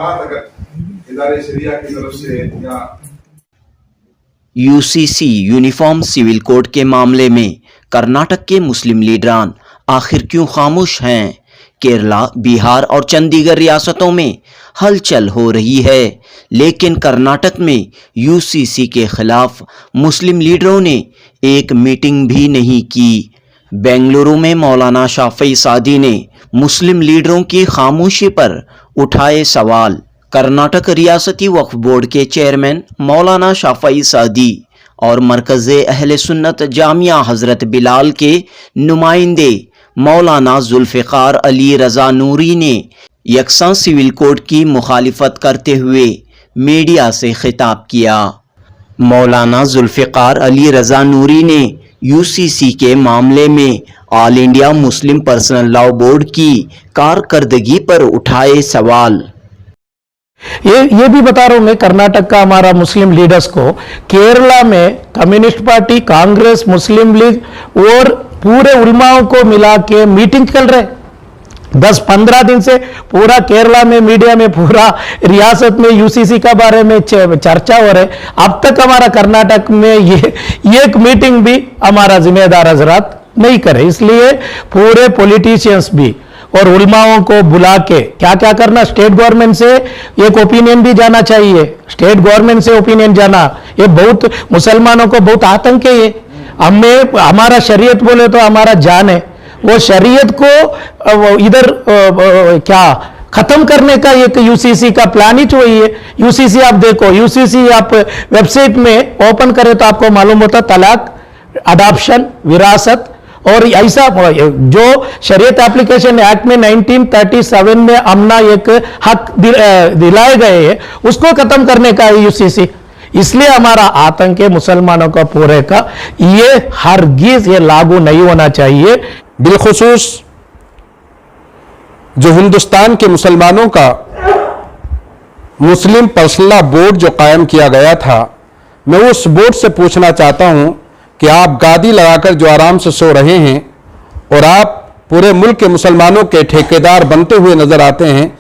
कहा था इदारे शरिया की तरफ से या यूसीसी यूनिफॉर्म सिविल कोड के मामले में कर्नाटक के मुस्लिम लीडरान आखिर क्यों खामोश हैं? केरला, बिहार और चंडीगढ़ रियासतों में हलचल हो रही है, लेकिन कर्नाटक में यूसीसी के खिलाफ मुस्लिम लीडरों ने एक मीटिंग भी नहीं की। बेंगलुरु में मौलाना शाफी सादी ने मुस्लिम लीडरों की खामोशी पर उठाए सवाल। कर्नाटक रियासती वक्फ बोर्ड के चेयरमैन मौलाना शाफी सादी और मरकज़े अहले सुन्नत जामिया हज़रत बिलाल के नुमाइंदे मौलाना जुल्फ़िकार अली रज़ा नूरी ने यकसा सिविल कोड की मुखालिफत करते हुए मीडिया से खिताब किया। मौलाना जुल्फ़िकार अली रज़ा नूरी ने यूसीसी के मामले में all India Muslim personal law board की कारकर्दगी पर उठाए सवाल। ये भी बता रहा हूं मैं, कर्नाटक का हमारा मुस्लिम लीडर्स को केरला में कम्युनिस्ट पार्टी, कांग्रेस, मुस्लिम लीग और पूरे उलमाओं को मिला के मीटिंग चल रहे 10-15 दिन से पूरा केरला में मीडिया में पूरा रियासत में यूसीसी का बारे में चर्चा हो रहा है। अब तक हमारा कर्नाटक में ये एक मीटिंग भी हमारा जिम्मेदार हजरात नहीं करे। इसलिए पूरे पॉलिटिशियंस भी और उलमाओं को बुला के क्या क्या करना, स्टेट गवर्नमेंट से एक ओपिनियन भी जाना चाहिए। स्टेट गवर्नमेंट से ओपिनियन जाना ये बहुत मुसलमानों को बहुत आतंक है। ये हमें हमारा शरीयत बोले तो हमारा जान है, वो शरीयत को इधर क्या खत्म करने का एक यूसीसी का प्लान ही चाहिए। यूसीसी आप देखो, यूसीसी आप वेबसाइट में ओपन करें तो आपको मालूम होता तलाक, अडॉप्शन, विरासत और ऐसा जो शरीयत एप्लीकेशन एक्ट में 1937 में हमना एक हक दिलाए गए हैं उसको खत्म करने का है यूसीसी। इसलिए हमारा आतंक है मुसलमानों का पूरे का, ये हरगिज ये लागू नहीं होना चाहिए। बिलखुसूस जो हिंदुस्तान के मुसलमानों का मुस्लिम पर्सनल बोर्ड जो कायम किया गया था, मैं उस बोर्ड से पूछना चाहता हूं कि आप गादी लगाकर जो आराम से सो रहे हैं और आप पूरे मुल्क के मुसलमानों के ठेकेदार बनते हुए नजर आते हैं,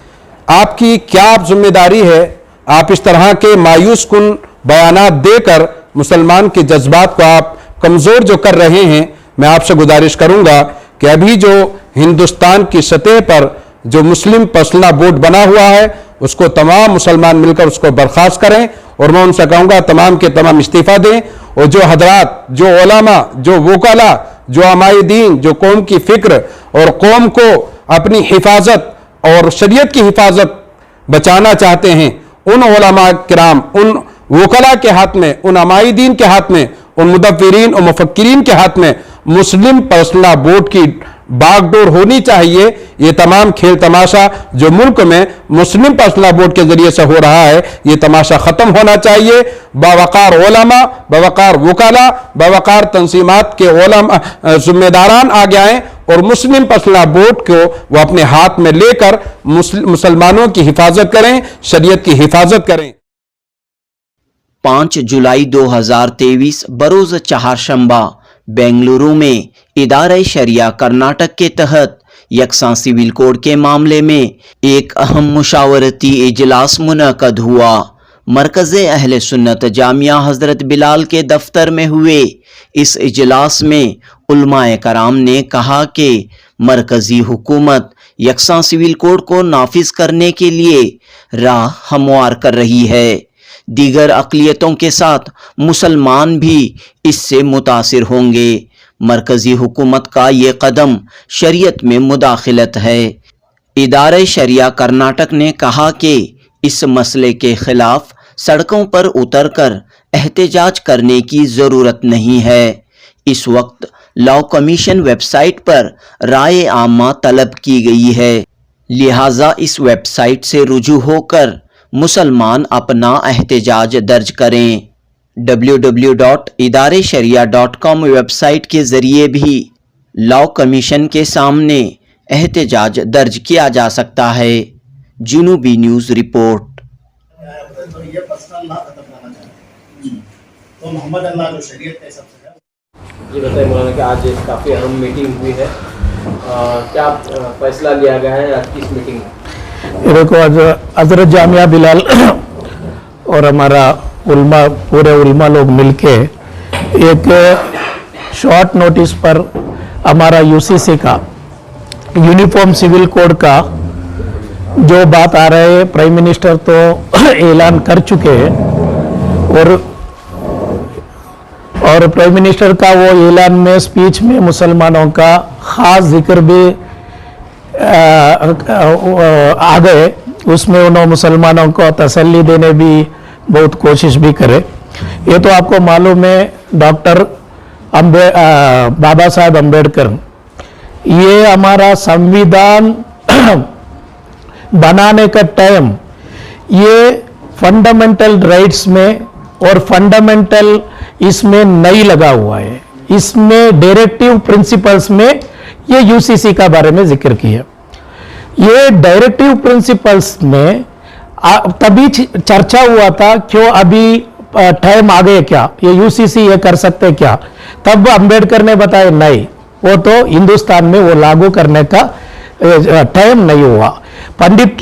आपकी क्या आप जिम्मेदारी है? आप इस तरह के मायूस कुन बयानात देकर मुसलमान के जज्बात को आप कमज़ोर जो कर रहे हैं, मैं आपसे गुजारिश करूंगा कि अभी जो हिंदुस्तान की सतह पर जो मुस्लिम पर्सनल बोर्ड बना हुआ है उसको तमाम मुसलमान मिलकर उसको बर्खास्त करें और मैं उनसे कहूँगा तमाम के तमाम इस्तीफ़ा दें। और जो हजरात, जो उलमा, जो वकला, जो अमायदीन, जो कौम की फ़िक्र और कौम को अपनी हिफाजत और शरीयत की हिफाजत बचाना चाहते हैं, उन उलमा किराम, उन वकला के हाथ में, उन अमायदीन के हाथ में, उन मुदव्विरीन और मुफक्किरीन के हाथ में मुस्लिम पर्सनल बोर्ड की बागडोर होनी चाहिए। ये तमाम खेल तमाशा जो मुल्क में मुस्लिम पर्सनल बोर्ड के जरिए से हो रहा है, ये तमाशा खत्म होना चाहिए। बावकार उलमा, बावकार वकला, बावकार तंजीमात के उलमा जिम्मेदारान आगे आए और मुस्लिम पर्सनल बोर्ड को वो अपने हाथ में लेकर मुसलमानों की हिफाजत करें, शरीयत की हिफाजत करें। 5 जुलाई 2023 बरोज चहारशंबा बेंगलुरु में इदारे शरिया कर्नाटक के तहत यकसा सिविल कोड के मामले में एक अहम मुशावरती इजलास मुनक़द हुआ। मरकज़े अहले सुन्नत जामिया हज़रत बिलाल के दफ्तर में हुए इस इजलास में उलमाए कराम ने कहा कि मरकज़ी हुकूमत यकसा सिविल कोड को नाफिज करने के लिए राह हमवार कर रही है। दीगर अक़लियतों के साथ मुसलमान भी इससे मुतासिर होंगे। मरकज़ी हुकूमत का ये कदम शरीयत में मुदाखिलत है। इदारे शरिया कर्नाटक ने कहा कि इस मसले के खिलाफ सड़कों पर उतरकर एहतजाज करने की ज़रूरत नहीं है। इस वक्त लॉ कमीशन वेबसाइट पर राय आमा तलब की गई है, लिहाजा इस वेबसाइट से रुजू होकर मुसलमान अपना एहतजाज दर्ज करें। www.idaresharia.com वेबसाइट के ज़रिए भी लॉ कमीशन के सामने एहतजाज दर्ज किया जा सकता है। जुनूबी न्यूज़ रिपोर्ट। ये पर्सनल लॉ खत्म करना चाहते हैं तो मोहम्मद अल्लाह जो शरीयत का सबसे ये बताइए मौलाना कि आज काफ़ी अहम मीटिंग हुई है, क्या फैसला लिया गया है आज की इस मीटिंग में? ये देखो हजरत जामिया बिलाल और हमारा उल्मा, पूरे उल्मा लोग मिलके एक शॉर्ट नोटिस पर हमारा यूसीसी का यूनिफॉर्म सिविल कोड का जो बात आ रहे है, प्राइम मिनिस्टर तो ऐलान कर चुके हैं और प्राइम मिनिस्टर का वो ऐलान में स्पीच में मुसलमानों का खास जिक्र भी आ गए। उसमें उन्होंने मुसलमानों को तसल्ली देने भी बहुत कोशिश भी करे। ये तो आपको मालूम है डॉक्टर बाबा साहब अम्बेडकर, ये हमारा संविधान बनाने का टाइम ये फंडामेंटल राइट्स में और फंडामेंटल इसमें नहीं लगा हुआ है। इसमें डायरेक्टिव प्रिंसिपल्स में ये यूसीसी का बारे में जिक्र किया। ये डायरेक्टिव प्रिंसिपल्स में तभी चर्चा हुआ था, क्यों अभी टाइम आ गए क्या, ये यूसीसी ये कर सकते क्या। तब अंबेडकर ने बताया नहीं, वो तो हिंदुस्तान में वो लागू करने का टाइम नहीं हुआ। पंडित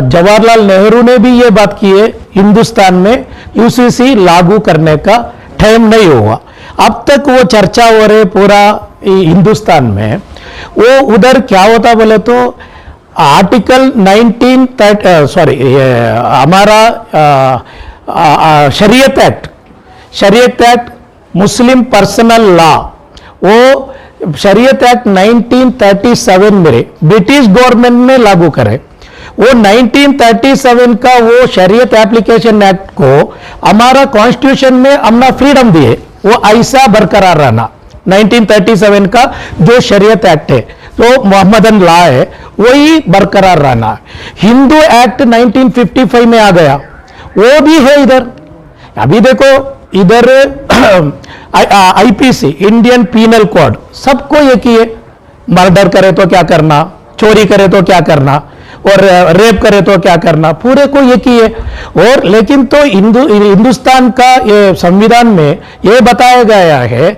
जवाहरलाल नेहरू ने भी ये बात की है, हिंदुस्तान में यूसीसी लागू करने का टाइम नहीं हुआ। अब तक वो चर्चा हो रही पूरा हिंदुस्तान में। वो उधर क्या होता बोले तो आर्टिकल 19 सॉरी हमारा शरीयत एक्ट मुस्लिम पर्सनल लॉ, वो शरीयत एक्ट 1937 में ब्रिटिश गवर्नमेंट ने लागू करे। वो 1937 का वो शरीयत एप्लीकेशन एक्ट को हमारा कॉन्स्टिट्यूशन में हमने फ्रीडम दिए, वो ऐसा बरकरार रहना। 1937 का जो शरीयत एक्ट है, जो मोहम्मदन लॉ है, वही बरकरार रहना। हिंदू एक्ट 1955 में आ गया, वो भी है इधर। अभी देखो इधर आईपीसी इंडियन पीनल कोड सबको एक ही है, मर्डर करे तो क्या करना, चोरी करे तो क्या करना, और रेप करे तो क्या करना, पूरे को एक ही है। और लेकिन तो हिंदुस्तान का ये संविधान में ये बताया गया है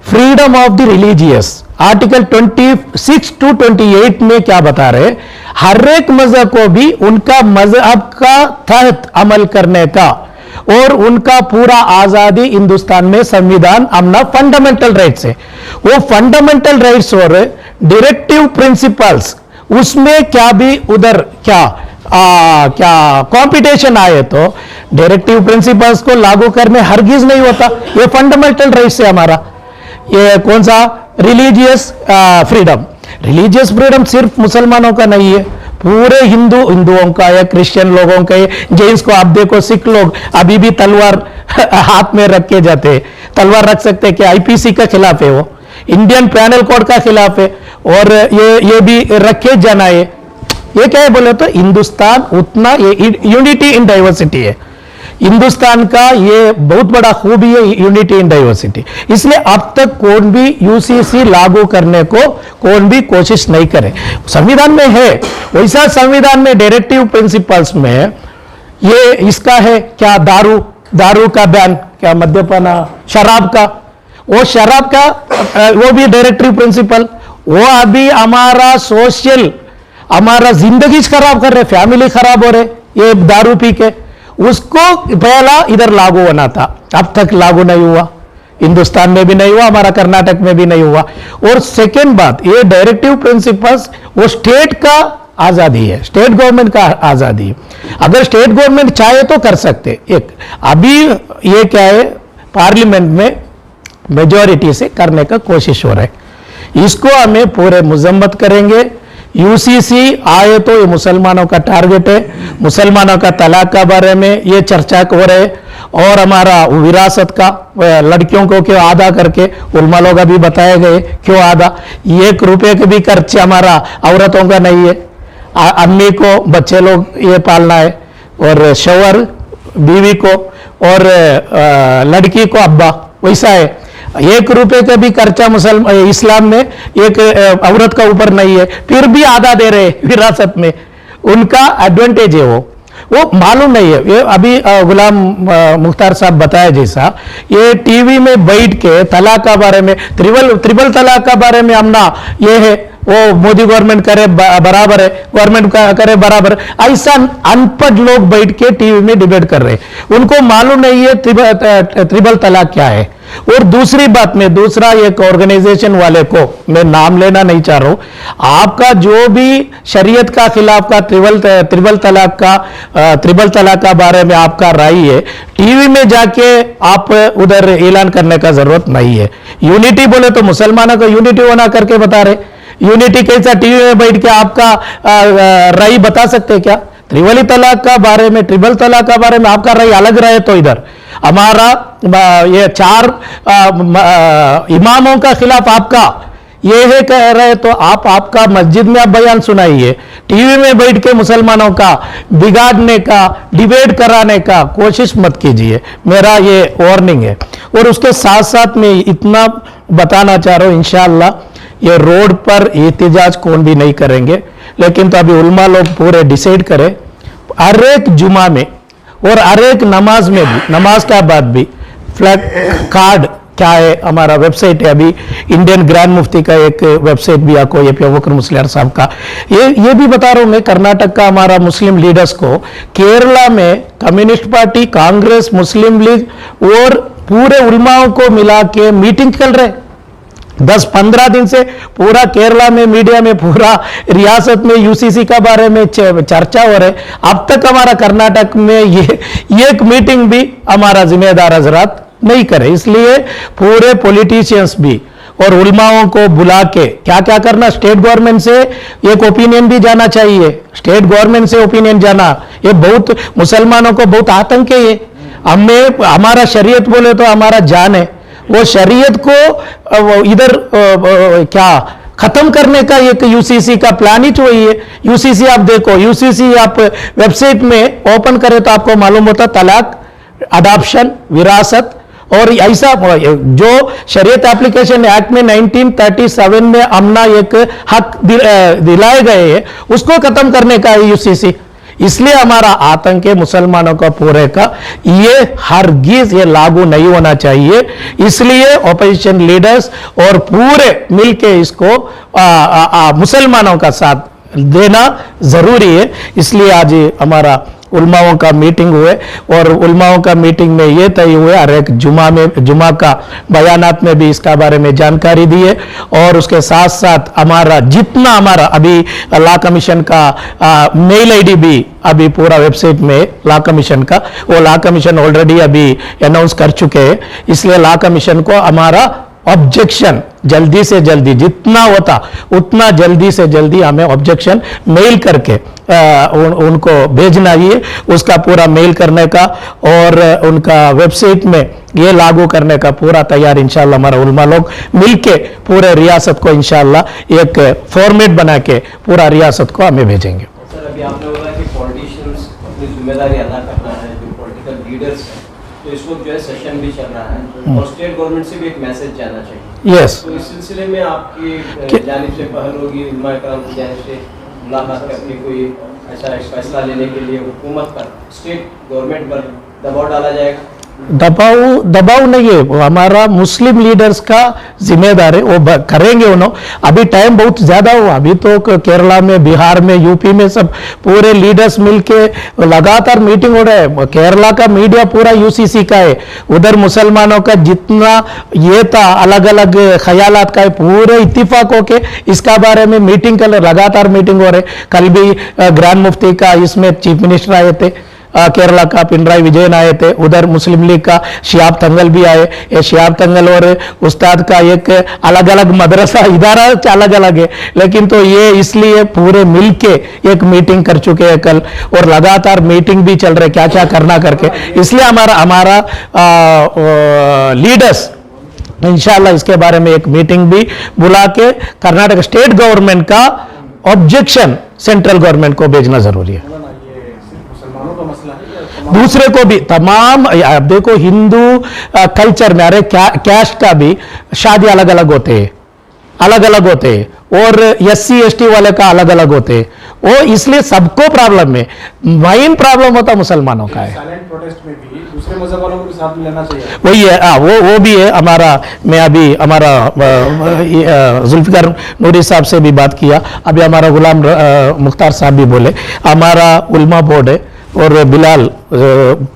freedom of the religious. Article 26 to 28 में क्या बता रहे, हर एक मजहब को भी उनका मजहब का तहत अमल करने का और उनका पूरा आजादी हिंदुस्तान में संविधान अपना फंडामेंटल राइट्स है। वो फंडामेंटल राइट्स और डायरेक्टिव प्रिंसिपल्स, उसमें क्या भी उधर क्या कंपटीशन आए तो डायरेक्टिव प्रिंसिपल्स को लागू करने हरगिज नहीं होता। ये फंडामेंटल राइट्स है हमारा। ये कौन सा रिलीजियस फ्रीडम, रिलीजियस फ्रीडम सिर्फ मुसलमानों का नहीं है, पूरे हिंदुओं का है, क्रिश्चियन लोगों का है, जैन्स को आप देखो, सिख लोग अभी भी तलवार हाथ में रख के जाते हैं। तलवार रख सकते हैं कि आईपीसी का खिलाफ है, वो इंडियन पैनल कोड का खिलाफ है, और ये भी रखे जाना है। ये क्या है बोले तो हिंदुस्तान उतना ये यूनिटी इन डाइवर्सिटी है। हिंदुस्तान का ये बहुत बड़ा खूबी है यूनिटी इन डाइवर्सिटी। इसलिए अब तक कौन भी यूसीसी लागू करने को कौन भी कोशिश नहीं करे। संविधान में है वैसा, संविधान में डायरेक्टिव प्रिंसिपल्स में ये इसका है क्या, दारू का बैन, क्या मद्यपान, शराब का, वो शराब का वो भी डायरेक्टिव प्रिंसिपल। वो अभी हमारा सोशल, हमारा जिंदगी खराब कर रहे, फैमिली खराब हो रहे ये दारू पी के। उसको पहला इधर लागू होना था, अब तक लागू नहीं हुआ, हिंदुस्तान में भी नहीं हुआ, हमारा कर्नाटक में भी नहीं हुआ। और सेकेंड बात, ये डायरेक्टिव प्रिंसिपल्स वो स्टेट का आजादी है, स्टेट गवर्नमेंट का आजादी है। अगर स्टेट गवर्नमेंट चाहे तो कर सकते। एक अभी ये क्या है, पार्लियामेंट में मेजॉरिटी से करने का कोशिश हो रहा है। इसको हमें पूरे मजम्मत करेंगे। यूसीसी आए तो ये मुसलमानों का टारगेट है, मुसलमानों का तलाक का बारे में ये चर्चा हो रहे, और हमारा विरासत का लड़कियों को क्यों आधा करके उलमा लोग अभी बताए गए, क्यों आधा, 1 रुपये के भी खर्च हमारा औरतों का नहीं है। अम्मी को बच्चे लोग ये पालना है, और शौहर बीवी को, और लड़की को अब्बा, वैसा है। 1 रुपये का भी खर्चा इस्लाम में एक औरत का ऊपर नहीं है, फिर भी आधा दे रहे विरासत में। उनका एडवांटेज है, वो मालूम नहीं है। ये अभी गुलाम मुख्तार साहब बताया जैसा, ये टीवी में बैठ के तलाक का बारे में, ट्रिपल तलाक का बारे में हमना ये है वो मोदी गवर्नमेंट करे बराबर है, गवर्नमेंट करे बराबर है। ऐसा अनपढ़ लोग बैठ के टीवी में डिबेट कर रहे हैं, उनको मालूम नहीं है ट्रिपल तलाक क्या है। और दूसरी बात में दूसरा एक ऑर्गेनाइजेशन वाले को मैं नाम लेना नहीं चाह रहा हूं, आपका जो भी शरीयत का खिलाफ का ट्रिपल तलाक का बारे में आपका राय है, टीवी में जाके आप उधर ऐलान करने का जरूरत नहीं है। यूनिटी बोले तो मुसलमानों को यूनिटी होना करके बता रहे, यूनिटी कैसा टीवी में बैठ के आपका राय बता सकते क्या? त्रिवली तलाक का बारे में, ट्रिपल तलाक का बारे में आपका राय अलग रहे तो इधर हमारा ये 4 इमामों का खिलाफ आपका ये है कह रहे तो आपका मस्जिद में आप बयान सुनाइए, टीवी में बैठ के मुसलमानों का बिगाड़ने का, डिबेट कराने का कोशिश मत कीजिए, मेरा ये वार्निंग है। और उसके साथ साथ मैं इतना बताना चाह रहा हूं, इंशाअल्लाह ये रोड पर एहतिजाज कौन भी नहीं करेंगे, लेकिन तो अभी उलमा लोग पूरे डिसाइड करें, हर एक जुमा में और हर एक नमाज में भी, नमाज के बाद भी फ्लैग कार्ड क्या है, हमारा वेबसाइट है, अभी इंडियन ग्रैंड मुफ्ती का एक वेबसाइट भी आपको ये अबूबकर मुस्लियार साहब का, ये भी बता रहा हूं मैं, कर्नाटक का हमारा मुस्लिम लीडर्स को केरला में कम्युनिस्ट पार्टी, कांग्रेस, मुस्लिम लीग और पूरे उलमाओं को मिला के मीटिंग चल रहे 10-15 दिन से पूरा केरला में मीडिया में, पूरा रियासत में यूसीसी का बारे में चर्चा हो रहे। अब तक हमारा कर्नाटक में ये एक मीटिंग भी हमारा जिम्मेदार हजरात नहीं करे, इसलिए पूरे पॉलिटिशियंस भी और उलमाओं को बुला के क्या क्या करना, स्टेट गवर्नमेंट से एक ओपिनियन भी जाना चाहिए, स्टेट गवर्नमेंट से ओपिनियन जाना, ये बहुत मुसलमानों को बहुत आतंक है। ये हमें हमारा शरीयत बोले तो हमारा जान है, वो शरीयत को इधर क्या खत्म करने का एक यूसीसी का प्लान ही तो है। यूसीसी आप देखो, यूसीसी आप वेबसाइट में ओपन करें तो आपको मालूम होता तलाक, अडॉप्शन, विरासत और ऐसा जो शरीयत एप्लीकेशन एक्ट में 1937 में हमना एक हक दिलाए गए हैं, उसको खत्म करने का है यूसीसी। इसलिए हमारा आतंक है मुसलमानों का पूरे का, ये हरगिज ये लागू नहीं होना चाहिए। इसलिए ऑपोजिशन लीडर्स और पूरे मिलके इसको मुसलमानों का साथ देना जरूरी है। इसलिए आज हमारा उलमाओं का मीटिंग हुए और उलमाओं का मीटिंग में ये तय हुए, हर एक जुमा का बयानात में भी इसका बारे में जानकारी दी है। और उसके साथ साथ हमारा जितना हमारा अभी लॉ कमीशन का मेल आईडी भी अभी पूरा वेबसाइट में लॉ कमीशन का, वो लॉ कमीशन ऑलरेडी अभी अनाउंस कर चुके हैं। इसलिए लॉ कमीशन को हमारा ऑब्जेक्शन जल्दी से जल्दी जितना होता उतना जल्दी से जल्दी हमें ऑब्जेक्शन मेल करके उनको भेजना ही, उसका पूरा मेल करने का और उनका वेबसाइट में ये लागू करने का पूरा तैयार इंशाल्लाह हमारा उलमा लोग मिलके पूरे रियासत को इंशाल्लाह एक फॉर्मेट बना के पूरा रियासत को हमें भेजेंगे। सर, अभी आपने बोला कि पॉलिटिशियंस अपनी जिम्मेदारी अदा करना है, जो पॉलिटिकल लीडर्स हैं, तो इस वक्त जो है सेशन भी चल रहा है और स्टेट गवर्नमेंट से भी एक मैसेज जाना चाहिए। यस, तो इस सिलसिले में आपकी जानिब से पहल होगी, उलमा इकराम की जानिब से मुलाकात करके कोई ऐसा फैसला लेने के लिए हुकूमत पर, स्टेट गवर्नमेंट पर दबाव डाला जाएगा? दबाव नहीं है, वो हमारा मुस्लिम लीडर्स का जिम्मेदार है, वो करेंगे उन्होंने। अभी टाइम बहुत ज्यादा हुआ, अभी तो केरला में, बिहार में, यूपी में सब पूरे लीडर्स मिलके लगातार मीटिंग हो रहा है। केरला का मीडिया पूरा यूसीसी का है, उधर मुसलमानों का जितना ये था अलग अलग ख्यालात का है, पूरे इत्तिफाक होके इसका बारे में मीटिंग कर लगातार मीटिंग हो रहे। कल भी ग्रैंड मुफ्ती का इसमें चीफ मिनिस्टर आए थे, केरला का पिनराई विजयन आए थे, उधर मुस्लिम लीग का शिहाब तंगल भी आए। ये शिहाब तंगल और उस्ताद का एक अलग अलग मदरसा इदारा अलग अलग है, लेकिन तो ये इसलिए पूरे मिलके एक मीटिंग कर चुके हैं कल, और लगातार मीटिंग भी चल रहे क्या क्या करना करके। इसलिए हमारा लीडर्स इंशाल्लाह इसके बारे में एक मीटिंग भी बुला के कर्नाटक स्टेट गवर्नमेंट का ऑब्जेक्शन सेंट्रल गवर्नमेंट को भेजना जरूरी है। दूसरे को भी तमाम, आप देखो हिंदू कल्चर में अरे कैस्ट का भी शादी अलग अलग होते हैं, अलग अलग होते हैं, और एससी एसटी वाले का अलग अलग होते हैं, वो इसलिए सबको प्रॉब्लम है। मेन प्रॉब्लम होता मुसलमानों का है। साइलेंट प्रोटेस्ट में भी दूसरे मजहब वालों को भी साथ में लेना चाहिए। वही है, वो भी है हमारा। मैं अभी हमारा जुल्फिकार नूरी साहब से भी बात किया, अभी हमारा गुलाम मुख्तार साहब भी बोले, हमारा उल्मा बोर्ड है और बिलाल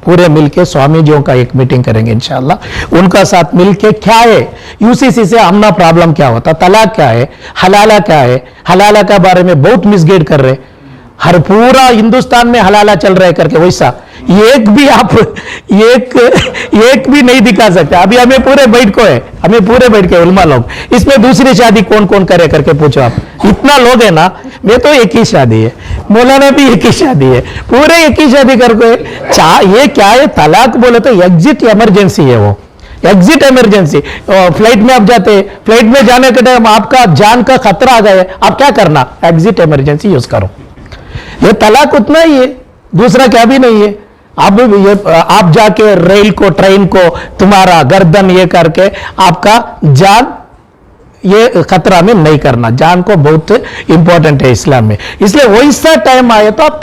पूरे मिलके स्वामी जियों का एक मीटिंग करेंगे इंशाल्लाह। उनका साथ मिलके क्या है यूसीसी से हमना प्रॉब्लम क्या होता, तलाक क्या है, हलाला क्या है, हलाला का बारे में बहुत मिसगाइड कर रहे, हर पूरा हिंदुस्तान में हलाला चल रहा है करके, वैसा एक भी आप एक भी नहीं दिखा सकते। अभी हमें पूरे बैठ को है, हमें पूरे बैठ के उल्मा लोग, इसमें दूसरी शादी कौन कौन करे करके पूछो आप, इतना लोग है ना। मैं तो एक ही शादी है, मौलाना भी एक ही शादी है, पूरे एक ही शादी करके। ये क्या है, तलाक बोले तो एग्जिट इमरजेंसी है, वो एग्जिट इमरजेंसी। फ्लाइट में आप जाते, फ्लाइट में जाने के टाइम आपका जान का खतरा आ गया, आप क्या करना, एग्जिट इमरजेंसी यूज करो। ये तलाक उतना ही है, दूसरा क्या भी नहीं है। आप जाके रेल को, ट्रेन को तुम्हारा गर्दन ये करके आपका जान ये खतरा में नहीं करना, जान को बहुत इंपॉर्टेंट है इस्लाम में। इसलिए वैसा टाइम आए तो आप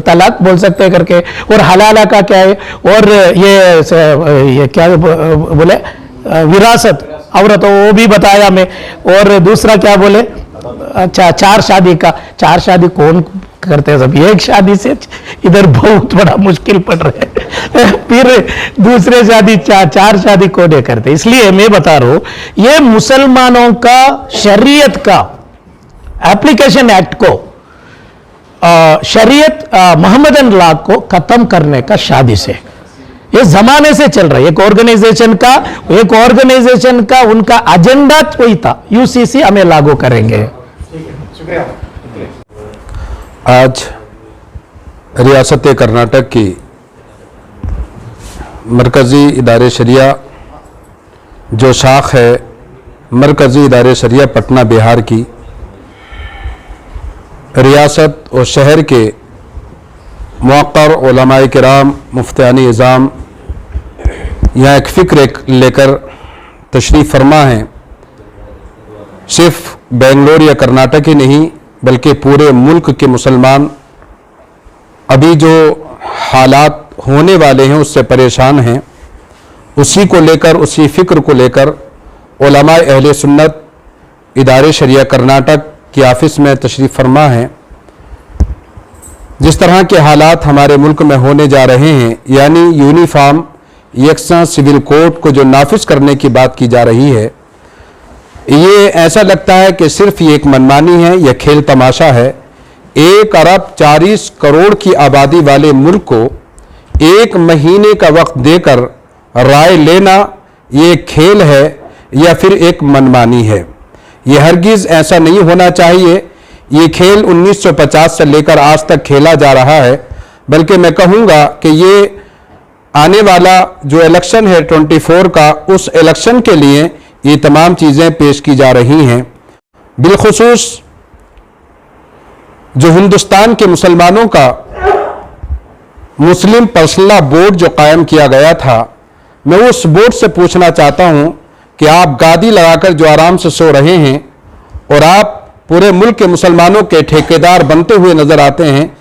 तलाक बोल सकते हैं करके। और हलाला का क्या है, और ये क्या बोले, विरासत औरत, वो भी बताया मैं। और दूसरा क्या बोले, अच्छा चार शादी का, चार शादी कौन करते हैं, सब एक शादी से इधर बहुत बड़ा मुश्किल पड़ रहा है फिर दूसरे शादी, चार शादी कौन करते। इसलिए मैं बता रहा हूं, ये मुसलमानों का शरीयत का एप्लीकेशन एक्ट को, शरीयत मोहम्मदन लॉ को खत्म करने का शादी से, ये जमाने से चल रहा है। एक ऑर्गेनाइजेशन का उनका एजेंडा वही था, यूसीसी हमें लागू करेंगे। आज रियासत कर्नाटक की मरकज़ी इदारे शरिया जो शाख है मरकज़ी इदारे शरिया पटना बिहार की, रियासत और शहर के मुअक्कर उलमाए किराम, मुफ्तियानी इज़ाम यहाँ एक फ़िक्र लेकर तशरीफ़ फरमा हैं। सिर्फ बेंगलोर या कर्नाटक ही नहीं बल्कि पूरे मुल्क के मुसलमान अभी जो हालात होने वाले हैं उससे परेशान हैं। उसी को लेकर, उसी फ़िक्र को लेकर उलमाए अहले सुन्नत इदारे शरिया कर्नाटक की ऑफिस में तशरीफ़ फरमा हैं। जिस तरह के हालात हमारे मुल्क में होने जा रहे हैं, यानी यूनिफॉर्म यकसा सिविल कोड को जो नाफिज करने की बात की जा रही है, ये ऐसा लगता है कि सिर्फ ये एक मनमानी है, यह खेल तमाशा है। 1 अरब 40 करोड़ की आबादी वाले मुल्क को 1 महीने का वक्त देकर राय लेना ये खेल है या फिर एक मनमानी है। ये हरगिज़ ऐसा नहीं होना चाहिए। ये खेल 1950 से लेकर आज तक खेला जा रहा है, बल्कि मैं कहूँगा कि ये आने वाला जो इलेक्शन है 24 का, उस इलेक्शन के लिए ये तमाम चीज़ें पेश की जा रही हैं। बिलखुसूस जो हिंदुस्तान के मुसलमानों का मुस्लिम पर्सनल बोर्ड जो कायम किया गया था, मैं उस बोर्ड से पूछना चाहता हूं कि आप गादी लगाकर जो आराम से सो रहे हैं और आप पूरे मुल्क के मुसलमानों के ठेकेदार बनते हुए नजर आते हैं,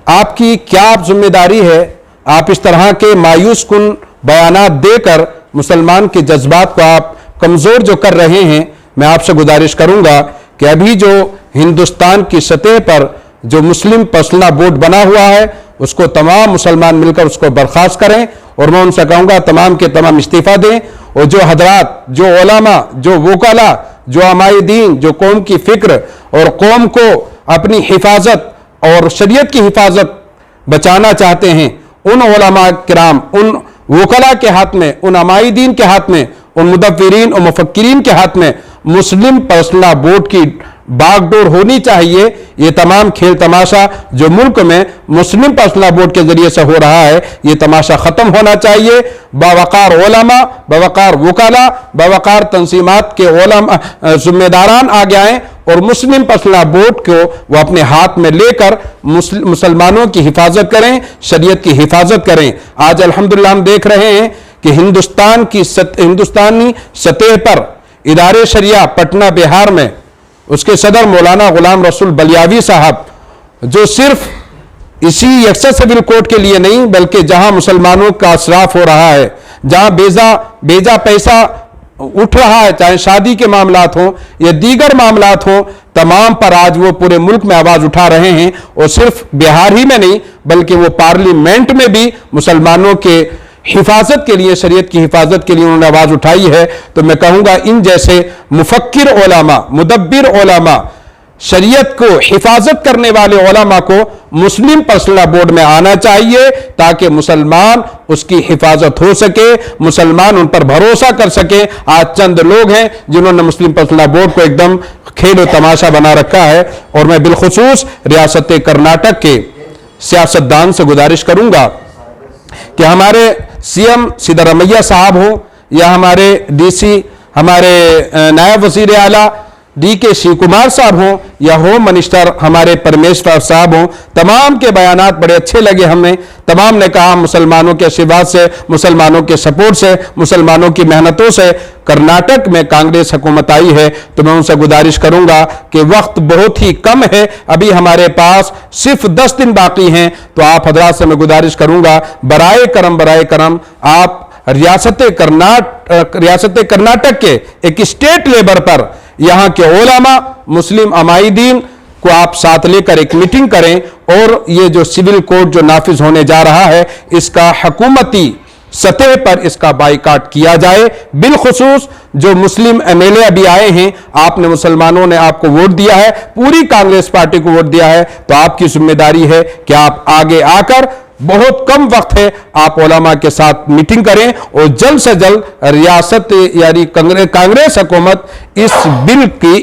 आपकी क्या जिम्मेदारी है? आप इस तरह के मायूस कुन बयानात देकर मुसलमान के जज्बात को आप कमज़ोर जो कर रहे हैं। मैं आपसे गुजारिश करूंगा कि अभी जो हिंदुस्तान की सतह पर जो मुस्लिम पर्सनल बोर्ड बना हुआ है, उसको तमाम मुसलमान मिलकर उसको बर्खास्त करें और मैं उनसे कहूँगा तमाम के तमाम इस्तीफ़ा दें। और जो हजरात, जो उलमा, जो वकाला, जो अमाई दीन, जो कौम की फ़िक्र और कौम को अपनी हिफाजत और शरीयत की हिफाजत बचाना चाहते हैं, उन उलमा किराम, उन वकला के हाथ में, उन अमाई दीन के हाथ में, उन मुदव्विरीन और मुफक्किरीन के हाथ में मुस्लिम पर्सनल बोर्ड की बागडोर होनी चाहिए। ये तमाम खेल तमाशा जो मुल्क में मुस्लिम पर्सनल बोर्ड के जरिए से हो रहा है, ये तमाशा ख़त्म होना चाहिए। बावकार उलमा, बावकार वकाला, बावकार तंजीमात के उलमा जिम्मेदारान आगे आएँ और मुस्लिम पर्सनल बोर्ड को वो अपने हाथ में लेकर मुसलमानों की हिफाजत करें, शरीयत की हिफाजत करें। आज अल्हम्दुलिल्लाह हम देख रहे हैं कि हिंदुस्तानी सतह पर इदारे शरिया पटना बिहार में उसके सदर मौलाना गुलाम रसूल बलियावी साहब, जो सिर्फ इसी यकसा सिविल कोड के लिए नहीं, बल्कि जहां मुसलमानों का असराफ हो रहा है, जहां बेजा पैसा उठ रहा है, चाहे शादी के मामलात हो या दीगर मामलात हो, तमाम पर आज वो पूरे मुल्क में आवाज उठा रहे हैं। और सिर्फ बिहार ही में नहीं, बल्कि वो पार्लियामेंट में भी मुसलमानों के हिफाजत के लिए, शरीयत की हिफाजत के लिए उन्होंने आवाज उठाई है। तो मैं कहूंगा इन जैसे मुफक्किर उलमा, मुदब्बिर उलमा, शरीयत को हिफाजत करने वाले उलमा को मुस्लिम पर्सनल बोर्ड में आना चाहिए, ताकि मुसलमान उसकी हिफाजत हो सके, मुसलमान उन पर भरोसा कर सके। आज चंद लोग हैं जिन्होंने मुस्लिम पर्सनल बोर्ड को एकदम खेल और तमाशा बना रखा है। और मैं बिलखुसूस रियासत कर्नाटक के सियासतदान से गुजारिश करूंगा कि हमारे सीएम सिद्धरामैया साहब हो या हमारे डीसी, हमारे नायब वजीर आला DK शिव कुमार साहब हों या होम मिनिस्टर हमारे परमेश्वर साहब हों, तमाम के बयानात बड़े अच्छे लगे हमें। तमाम ने कहा मुसलमानों के आशीर्वाद से, मुसलमानों के सपोर्ट से, मुसलमानों की मेहनतों से कर्नाटक में कांग्रेस हुकूमत आई है। तो मैं उनसे गुजारिश करूंगा कि वक्त बहुत ही कम है, अभी हमारे पास सिर्फ 10 दिन बाकी हैं। तो आप हजरात से मैं गुजारिश करूंगा, बराए करम आप रियासत कर्नाटक के एक स्टेट लेवल पर यहां के उलमा, मुस्लिम अमाइदीन को आप साथ लेकर एक मीटिंग करें और ये जो सिविल कोड जो नाफिज होने जा रहा है, इसका हुकूमती सतह पर इसका बाइकाट किया जाए। बिलखुसूस जो मुस्लिम MLA अभी आए हैं, आपने, मुसलमानों ने आपको वोट दिया है, पूरी कांग्रेस पार्टी को वोट दिया है, तो आपकी जिम्मेदारी है कि आप आगे आकर, बहुत कम वक्त है, आप उलमा के साथ मीटिंग करें और जल्द से जल्द रियासत यानी कांग्रेस हुकूमत इस बिल की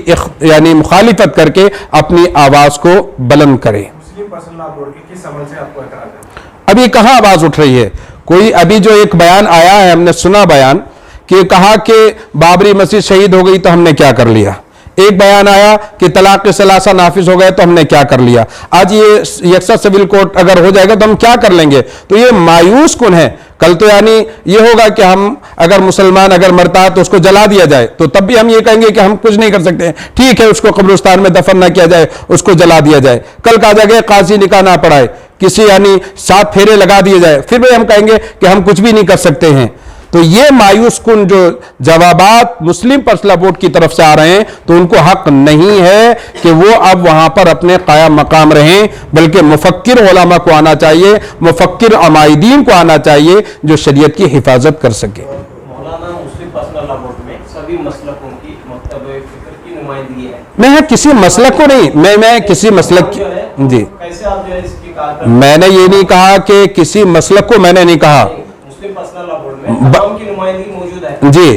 यानी मुखालिफत करके अपनी आवाज को बुलंद करे। मुस्लिम पर्सनल लॉ बोर्ड के किस अमल से आपको एतराज है? अभी कहां आवाज उठ रही है? कोई अभी जो एक बयान आया है, हमने सुना बयान कि कहा कि बाबरी मस्जिद शहीद हो गई तो हमने क्या कर लिया। एक बयान आया कि तलाक के सलासा नाफिज हो गए तो हमने क्या कर लिया। आज ये यकसा सिविल कोड अगर हो जाएगा तो हम क्या कर लेंगे। तो ये मायूस कुन है। कल तो यानी ये होगा कि हम अगर मुसलमान अगर मरता है तो उसको जला दिया जाए, तो तब भी हम ये कहेंगे कि हम कुछ नहीं कर सकते, ठीक है, उसको कब्रिस्तान में दफन ना किया जाए, उसको जला दिया जाए। कल कहा जाएगा काजी निकाह ना पढ़ाए, किसी यानी 7 फेरे लगा दिए जाए, फिर भी हम कहेंगे कि हम कुछ भी नहीं कर सकते हैं। तो ये मायूस कुन जो जवाबात मुस्लिम पर्सनल बोर्ड की तरफ से आ रहे हैं, तो उनको हक नहीं है कि वो अब वहां पर अपने कायम मकाम रहें, बल्कि मुफक्किर उलमा को आना चाहिए, मुफक्किर अमाइदीन को आना चाहिए जो शरीयत की हिफाजत कर सके। मौलाना, मुस्लिम पर्सनल लॉ बोर्ड में सभी मसलकों की मकतब फिक्र की नुमाइंदगी है। मैं किसी मसलक को नहीं, मैं किसी मसलक जी, कैसे आप जो है इसकी कार मैंने ये नहीं कहा कि किसी मसलक को, मैंने नहीं कहा। मुस्लिम पर्सनल लॉ बोर्ड में तमाम की नुमाइंदगी मौजूद है जी,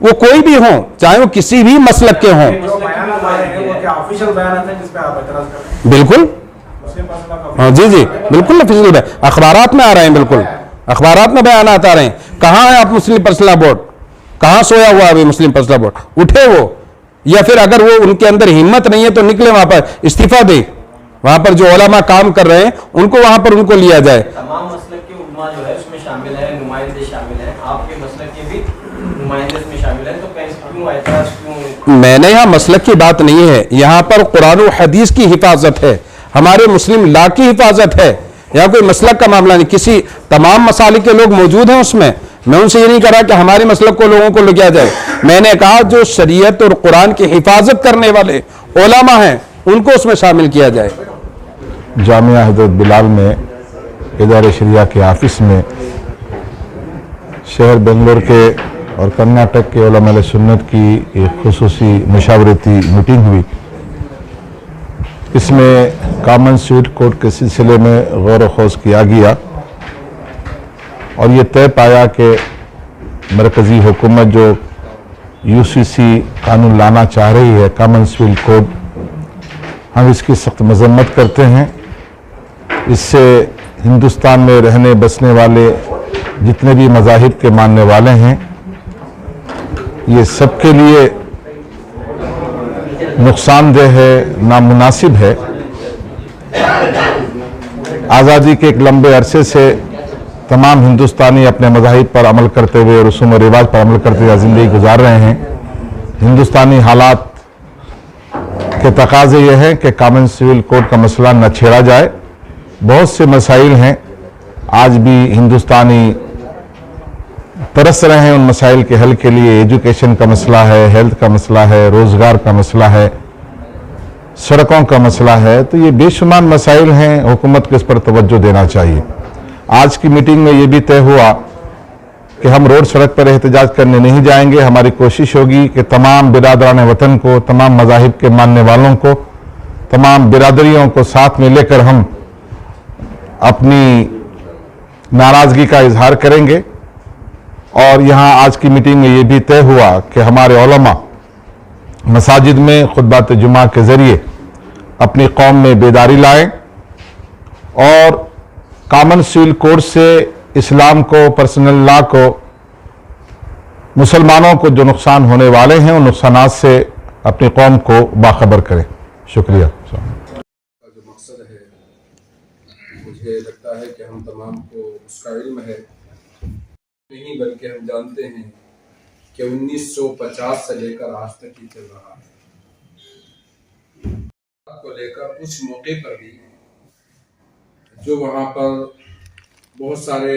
वो कोई भी हो, चाहे वो किसी भी मसलक के हों। जो बयान आ रहे हैं वो क्या ऑफिशियल बयान है जिस पे आप एतराज कर रहे हैं? बिल्कुल, मुस्लिम पर्सनल लॉ का हाँ जी जी, बिल्कुल ऑफिशियल है, अखबारात में आ रहे हैं, बिल्कुल अखबारात में बयान आता रहे हैं। कहाँ है आप मुस्लिम पर्सनल बोर्ड? कहाँ सोया हुआ है अभी मुस्लिम पर्सनल बोर्ड? उठे वो, या फिर अगर वो उनके अंदर हिम्मत नहीं है तो निकले वहां पर, इस्तीफा दे। वहां पर जो उलमा काम कर रहे हैं उनको वहां पर उनको लिया जाए। तमाम मसलक के उलमा जो है उसमें शामिल है, नुमाइंदे शामिल हैं, आपके मसलक के भी नुमाइंदे इसमें शामिल हैं, तो कैसे क्यों एतराज क्यों? मैंने यहाँ मसलक की बात नहीं है, यहाँ पर कुरान और हदीस की हिफाजत है, हमारे मुस्लिम लॉ की हिफाजत है। यहाँ कोई मसलक का मामला नहीं, किसी तमाम मसालिक के लोग मौजूद हैं उसमें। मैं उनसे ये नहीं कह रहा कि हमारे मसलक को लोगों को लिया जाए, मैंने कहा जो शरीयत और कुरान की हिफाजत करने वाले उलमा हैं उनको उसमें शामिल किया जाए। जामिया हज़रत बिलाल में इदारे शरिया के ऑफिस में शहर बेंगलोर के और कर्नाटक के उलमा सुन्नत की एक खुसूसी मुशावरती मीटिंग हुई। इसमें कॉमन सिविल कोड के सिलसिले में गौर व खोज किया गया और ये तय पाया कि मरकज़ी हुकूमत जो UCC कानून लाना चाह रही है, कॉमन सिविल कोड, हम इसकी सख्त मजम्मत करते हैं। इससे हिंदुस्तान में रहने बसने वाले जितने भी मज़ाहिब के मानने वाले हैं, ये सबके लिए नुकसानदेह है, नामुनासिब है। आज़ादी के एक लंबे अरसे से तमाम हिंदुस्तानी अपने मज़ाहिब पर अमल करते हुए, रसूम और रिवाज पर अमल करते हुए ज़िंदगी गुजार रहे हैं। हिंदुस्तानी हालात के तकाज़े ये हैं कि कॉमन सिविल कोड का मसला न छेड़ा जाए बहुत से मसाइल हैं, आज भी हिंदुस्तानी तरस रहे हैं उन मसाइल के हल के लिए। एजुकेशन का मसला है, हेल्थ का मसला है, रोज़गार का मसला है, सड़कों का मसला है। तो ये बेशुमार मसाइल हैं, हुकूमत को इस पर तवज्जो देना चाहिए। आज की मीटिंग में ये भी तय हुआ कि हम रोड सड़क पर एहतजाज करने नहीं जाएंगे। हमारी कोशिश होगी कि तमाम बिरादरान वतन को, तमाम मज़ाहिब के मानने वालों को, तमाम बिरादरियों को साथ में लेकर हम अपनी नाराज़गी का इजहार करेंगे। और यहाँ आज की मीटिंग में ये भी तय हुआ कि हमारे उलमा मसाजिद में खुतबात जुमा के ज़रिए अपनी कौम में बेदारी लाएं और कॉमन सिविल कोड से इस्लाम को, पर्सनल लॉ को, मुसलमानों को जो नुकसान होने वाले हैं उन नुकसानात से अपनी कौम को बाखबर करें। शुक्रिया। का जो मकसद है, मुझे लगता है कि हम तमाम को उसका इल्म है नहीं, बल्कि हम जानते हैं कि 1950 से लेकर आज तक ही चल रहा है। को लेकर उस मौके पर भी जो वहाँ पर बहुत सारे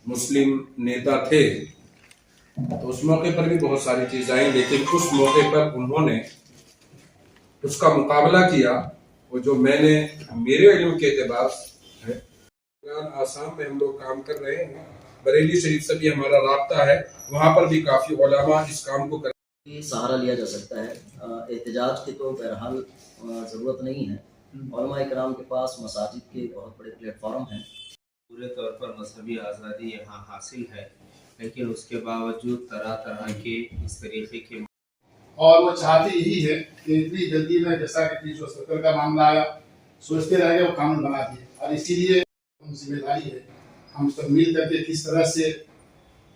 मुस्लिम नेता थे, तो उस मौके पर भी बहुत सारी चीज़ें आई, लेकिन उस मौके पर उन्होंने उसका मुकाबला किया। वो जो मैंने मेरे इल्म के एतबार है, आसाम में हम लोग काम कर रहे हैं, बरेली शरीफ से भी हमारा राब्ता है, वहाँ पर भी काफ़ी उलमा इस काम को कर सहारा लिया जा सकता है। एहतजाज की तो बहरहाल ज़रूरत नहीं है। उलमा इकराम के पास मसाजिद के बहुत बड़े प्लेटफॉर्म हैं। पूरे तौर पर मजहबी आज़ादी यहाँ हासिल है, लेकिन उसके बावजूद तरह तरह के इस तरीके के और वो चाहते यही है कि इतनी जल्दी में, जैसा कि 370 का मामला आया, सोचते रह गए वो कानून बना दिए। और इसीलिए हम जिम्मेदारी है हम सब मिल करके किस तरह से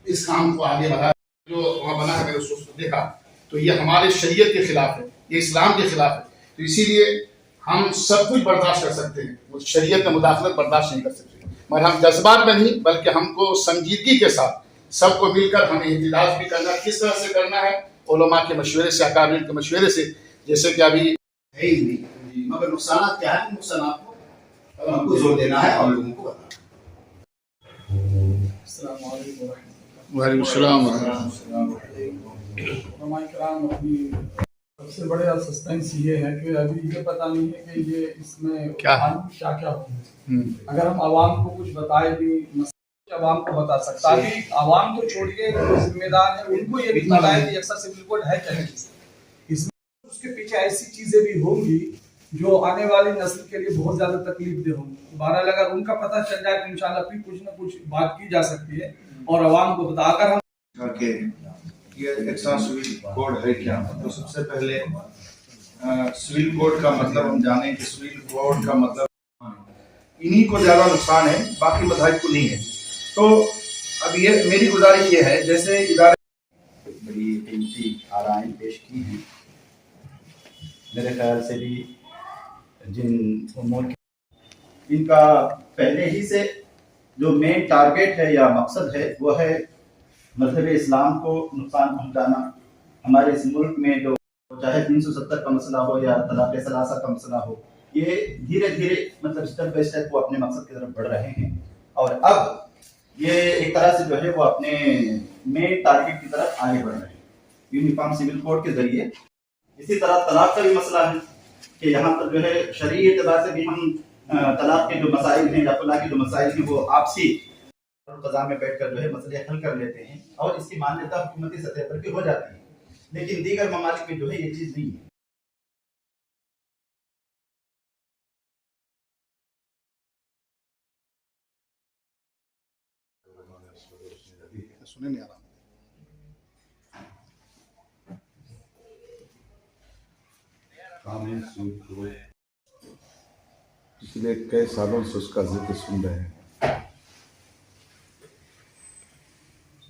इस काम को आगे बढ़ा। जो वहाँ बना है, मैंने सोच देखा तो ये हमारे शरीयत के खिलाफ है, ये इस्लाम के खिलाफ है। तो इसीलिए हम सब कुछ बर्दाश्त कर सकते हैं, वो शरीयत में मुदाखलत बर्दाश्त नहीं कर सकते, मगर हम जज्बात में नहीं बल्कि हमको संजीदगी के साथ सबको मिलकर हमें एहतजाज भी करना, किस तरह से करना है, उलमा के मशवरे से, अकाबिर के मशवरे से, जैसे कि अभी है ही नहीं। मगर नुकसान क्या है, नुकसान को हमको जोर देना है और लोगों को बताना। सबसे बड़े सस्पेंस ये है कि अभी ये पता नहीं है कि ये इसमें क्या क्या होगा। अगर हम आवाम को कुछ बताए भी, आवाम को बता सकता है, आवाम तो छोड़िए, जो जिम्मेदार है उनको ये भी पता है कि अक्सर सिविल कोड है क्या है। इसमें उसके पीछे ऐसी चीजें भी होंगी जो आने वाली नस्ल के लिए बहुत ज्यादा तकलीफ दे होंगी। बहरहाल अगर उनका पता चल जाए तो इंशाल्लाह फिर कुछ न कुछ बात की जा सकती है और आवाम को बताकर हम करके ये एक्स्ट्रा सिविल कोड है क्या। तो सबसे पहले सिविल कोड का मतलब हम जाने कि सिविल कोड का मतलब इन्हीं को ज्यादा नुकसान है, बाकी मज़ाहिब को नहीं है। तो अब ये मेरी गुजारिश ये है, जैसे इदारे बड़ी कीमती आराएं पेश की हैं, मेरे ख्याल से भी जिन उमूर इनका पहले ही से जो मेन टारगेट है या मकसद है वो है मजहब इस्लाम को नुकसान पहुंचाना। हमारे इस मुल्क में जो चाहे 370 का मसला हो या तलाक़ सलासा का मसला हो, ये धीरे धीरे मतलब स्टेप बाय स्टेप वो अपने मकसद की तरफ बढ़ रहे हैं और अब ये एक तरह से जो है वो अपने मेन टारगेट की तरफ आगे बढ़ रहे हैं यूनिफॉर्म सिविल कोड के जरिए। इसी तरह तलाक का भी मसला है कि यहाँ पर जो है शरई एतबार से भी हम तलाक के जो मसाइल हैं या तलाक के जो मसाइल हैं वो आपसी क़ज़ा में बैठकर जो है मसले हल कर लेते हैं और इसकी मान्यता हुकूमती सतह पर भी हो जाती है। लेकिन दीगर ममालिक में जो है ये चीज़ नहीं है। सुने नहीं आ रहा। पिछले कई सालों से उसका जिक्र सुन रहे हैं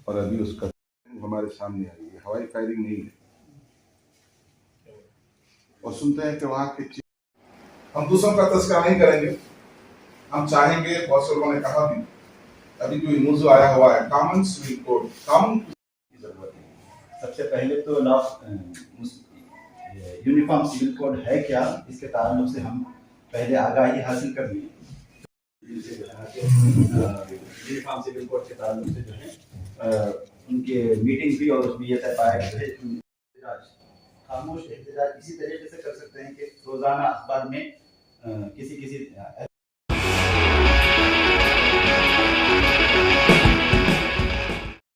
और अभी उसका हमारे सामने आई है। हवाई फायरिंग नहीं है और सुनते हैं कि वहाँ की हम दूसरों का तस्करा नहीं करेंगे। हम चाहेंगे, बहुत से लोगों ने कहा भी, अभी कोई मौजूद आया हुआ है कॉमन सिविल कोड, कानून की जरूरत है। सबसे पहले तो लॉ यूनिफॉर्म सिविल कोड है क्या, इसके ताल्लुक से हम पहले आगाही हासिल करनी है। जिनसे जो है यूनिफॉर्म सिविल कोड के ताल्लुक से जो है उनके मीटिंग हुई और उसमें यह तय पाया कि खामोश एहतजाज इसी तरीके से कर सकते हैं कि रोजाना अखबार में किसी